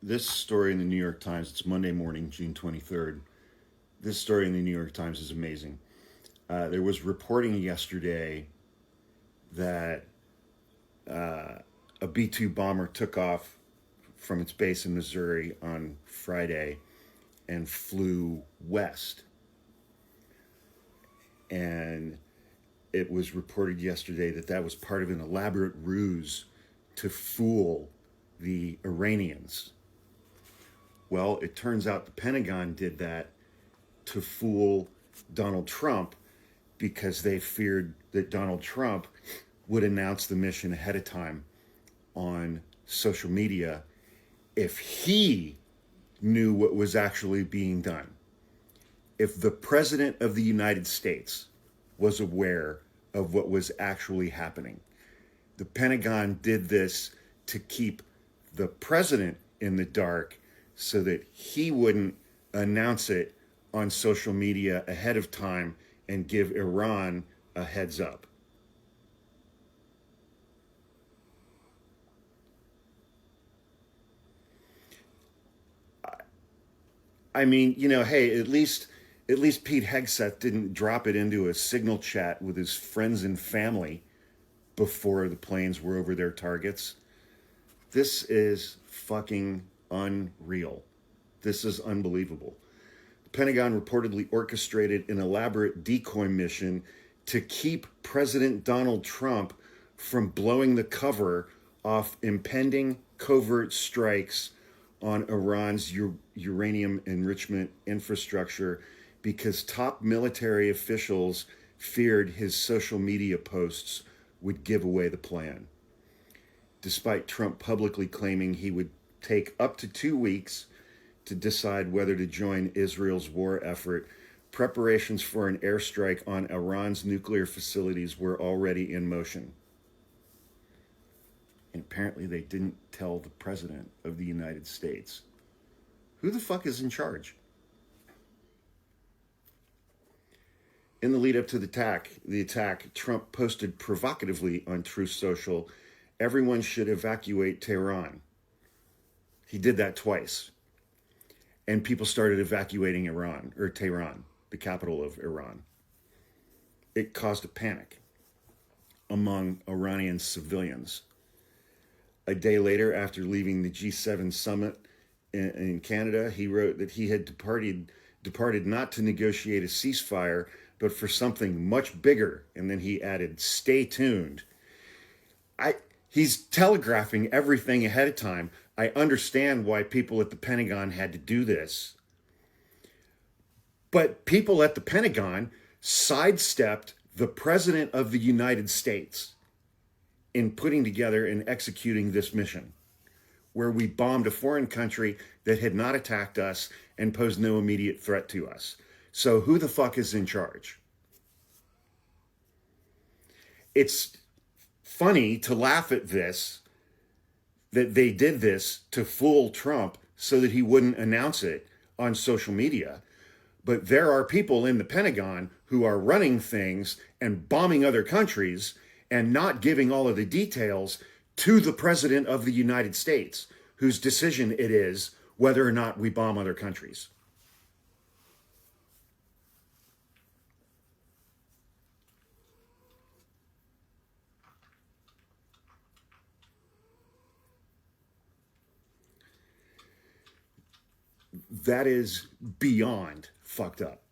this story in the New York Times, it's Monday morning, June 23rd. This story in the New York Times is amazing. There was reporting yesterday that a B 2 bomber took off from its base in Missouri on Friday and flew west. And it was reported yesterday that that was part of an elaborate ruse to fool the Iranians. Well, it turns out the Pentagon did that to fool Donald Trump because they feared that Donald Trump would announce the mission ahead of time on social media if he knew what was actually being done. If the President of the United States was aware of what was actually happening. The Pentagon did this to keep the president in the dark so that he wouldn't announce it on social media ahead of time and give Iran a heads up. I mean, hey, at least Pete Hegseth didn't drop it into a signal chat with his friends and family before the planes were over their targets. This is fucking unreal. This is unbelievable. The Pentagon reportedly orchestrated an elaborate decoy mission to keep President Donald Trump from blowing the cover off impending covert strikes on Iran's uranium enrichment infrastructure because top military officials feared his social media posts would give away the plan. Despite Trump publicly claiming he would take up to 2 weeks to decide whether to join Israel's war effort, preparations for an airstrike on Iran's nuclear facilities were already in motion. And apparently they didn't tell the President of the United States. Who the fuck is in charge? In the lead up to the attack, Trump posted provocatively on Truth Social, everyone should evacuate Tehran. He did that twice. And people started evacuating Tehran, the capital of Iran. It caused a panic among Iranian civilians. A day later, after leaving the G7 summit in Canada, he wrote that he had departed not to negotiate a ceasefire, but for something much bigger. And then he added, stay tuned. He's telegraphing everything ahead of time. I understand why people at the Pentagon had to do this. But people at the Pentagon sidestepped the President of the United States in putting together and executing this mission, where we bombed a foreign country that had not attacked us and posed no immediate threat to us. So who the fuck is in charge? It's funny to laugh at this, that they did this to fool Trump so that he wouldn't announce it on social media. But there are people in the Pentagon who are running things and bombing other countries and not giving all of the details to the President of the United States, whose decision it is whether or not we bomb other countries. That is beyond fucked up.